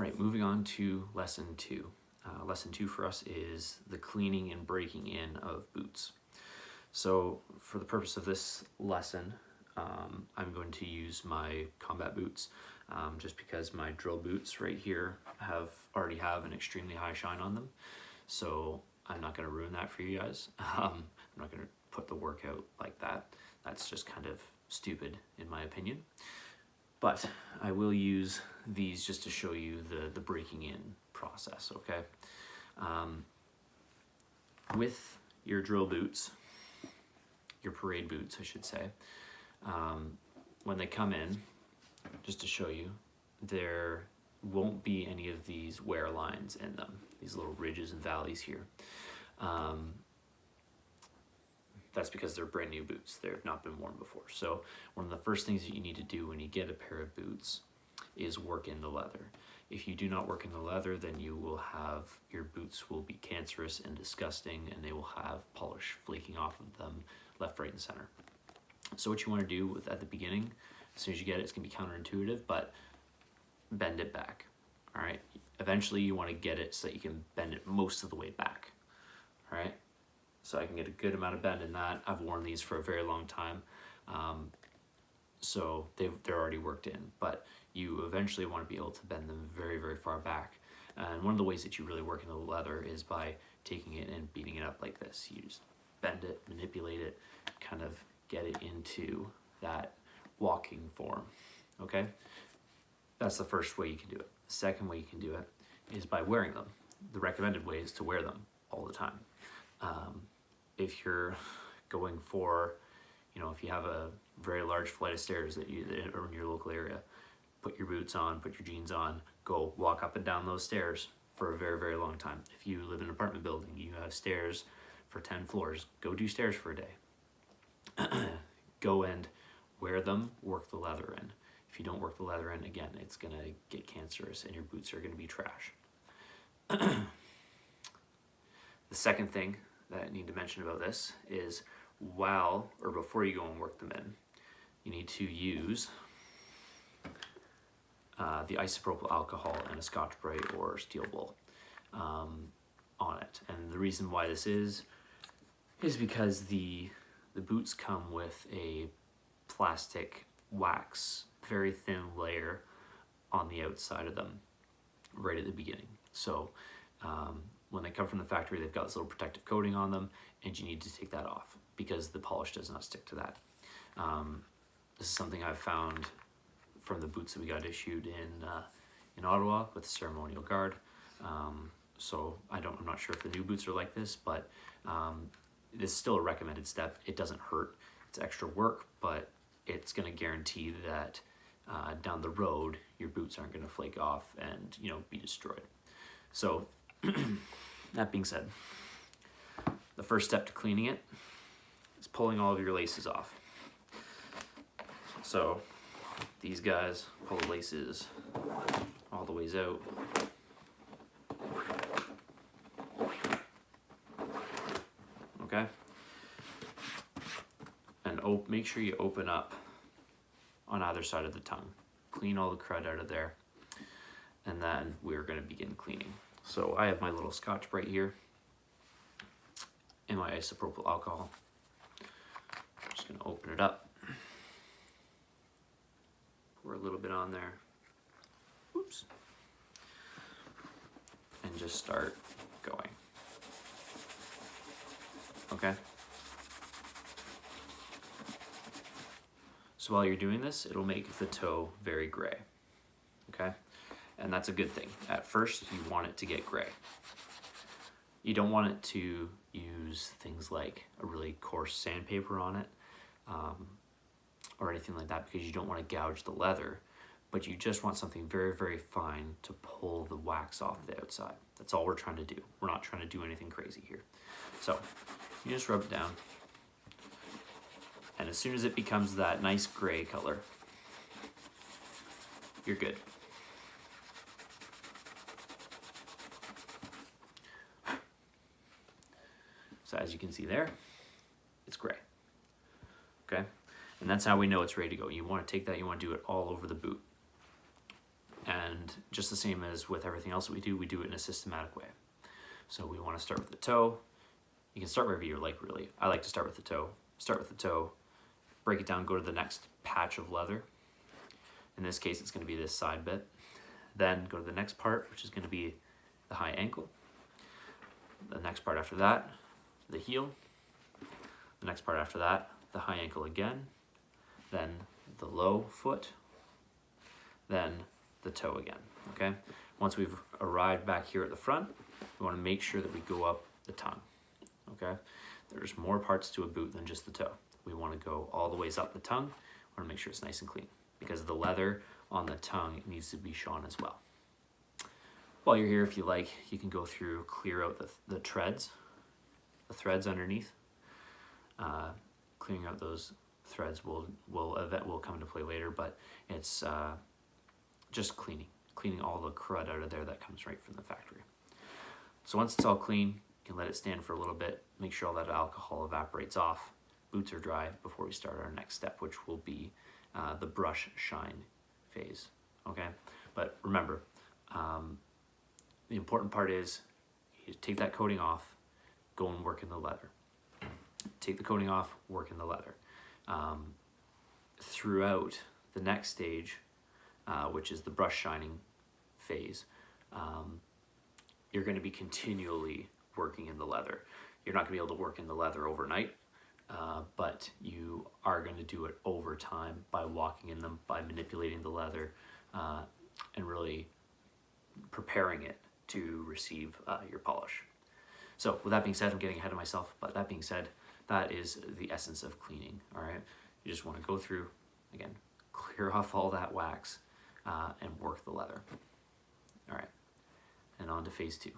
right, moving on to lesson 2. Lesson 2 for us is the cleaning and breaking in of boots. So for the purpose of this lesson, I'm going to use my combat boots just because my drill boots right here already have an extremely high shine on them. So I'm not going to ruin that for you guys. I'm not going to put the work out like that. That's just kind of stupid in my opinion. But I will use these just to show you the breaking in process, okay? With your drill boots, your parade boots, I should say, when they come in, just to show you, there won't be any of these wear lines in them, these little ridges and valleys here. That's because they're brand new boots. They've not been worn before. So one of the first things that you need to do when you get a pair of boots is work in the leather. If you do not work in the leather, then your boots will be cancerous and disgusting, and they will have polish flaking off of them left, right, and center. So what you want to do at the beginning, as soon as you get it, it's going to be counterintuitive, but bend it back, all right? Eventually you want to get it so that you can bend it most of the way back, all right? So I can get a good amount of bend in that. I've worn these for a very long time, so they're already worked in, but you eventually want to be able to bend them very, very far back. And one of the ways that you really work in the leather is by taking it and beating it up like this. You just bend it, manipulate it, kind of get it into that walking form, okay? That's the first way you can do it. The second way you can do it is by wearing them. The recommended way is to wear them all the time. If you're going for, if you have a very large flight of stairs that are in your local area, put your boots on, put your jeans on, go walk up and down those stairs for a very, very long time. If you live in an apartment building, you have stairs for 10 floors, go do stairs for a day. Go and wear them, work the leather in. If you don't work the leather in, again, it's gonna get cancerous and your boots are gonna be trash. The second thing that I need to mention about this is before you go and work them in, you need to use the isopropyl alcohol and a Scotch-Brite or steel wool on it. And the reason why this is because the boots come with a plastic wax, very thin layer on the outside of them right at the beginning. So when they come from the factory, they've got this little protective coating on them, and you need to take that off because the polish does not stick to that. This is something I've found from the boots that we got issued in Ottawa with the ceremonial guard. So I'm not sure if the new boots are like this, but this is still a recommended step. It doesn't hurt. It's extra work, but it's going to guarantee that down the road your boots aren't going to flake off and be destroyed. So that being said, the first step to cleaning it is pulling all of your laces off. So these guys pull the laces all the ways out. Okay? And make sure you open up on either side of the tongue. Clean all the crud out of there. And then we're going to begin cleaning. So I have my little Scotch-Brite here and my isopropyl alcohol. I'm just going to open it up. Pour a little bit on there. Oops. And just start going. Okay? So while you're doing this, it'll make the toe very gray. Okay? And that's a good thing. At first, you want it to get gray. You don't want it to use things like a really coarse sandpaper on it or anything like that, because you don't want to gouge the leather, but you just want something very, very fine to pull the wax off the outside. That's all we're trying to do. We're not trying to do anything crazy here. So you just rub it down. And as soon as it becomes that nice gray color, you're good. So as you can see there, it's gray, okay? And that's how we know it's ready to go. You want to take that, you want to do it all over the boot. And And just the same as with everything else that we do it in a systematic way. So we want to start with the toe. You can start wherever you like, really. I like to start with the toe. Start with the toe, break it down, go to the next patch of leather. In this case, it's going to be this side bit. Then go to the next part, which is going to be the high ankle. The next part after that, the heel. The next part after that, the high ankle again. Then the low foot. Then the toe again, okay? Once we've arrived back here at the front, we want to make sure that we go up the tongue, okay? There's more parts to a boot than just the toe. We want to go all the ways up the tongue. We want to make sure it's nice and clean because the leather on the tongue needs to be shone as well. While you're here, if you like, you can go through, clear out the threads underneath. Clearing out those threads will come into play later, but it's just cleaning all the crud out of there that comes right from the factory. So once it's all clean, you can let it stand for a little bit, make sure all that alcohol evaporates off, boots are dry before we start our next step, which will be the brush shine phase, okay? But remember, the important part is you take that coating off, go and work in the leather. Take the coating off, work in the leather. Throughout the next stage, which is the brush shining phase, you're going to be continually working in the leather. You're not going to be able to work in the leather overnight, but you are going to do it over time by walking in them, by manipulating the leather, and really preparing it to receive your polish. So with that being said, I'm getting ahead of myself, but that being said, that is the essence of cleaning, all right? You just want to go through, again, clear off all that wax, and work the leather. All right, and on to phase 2.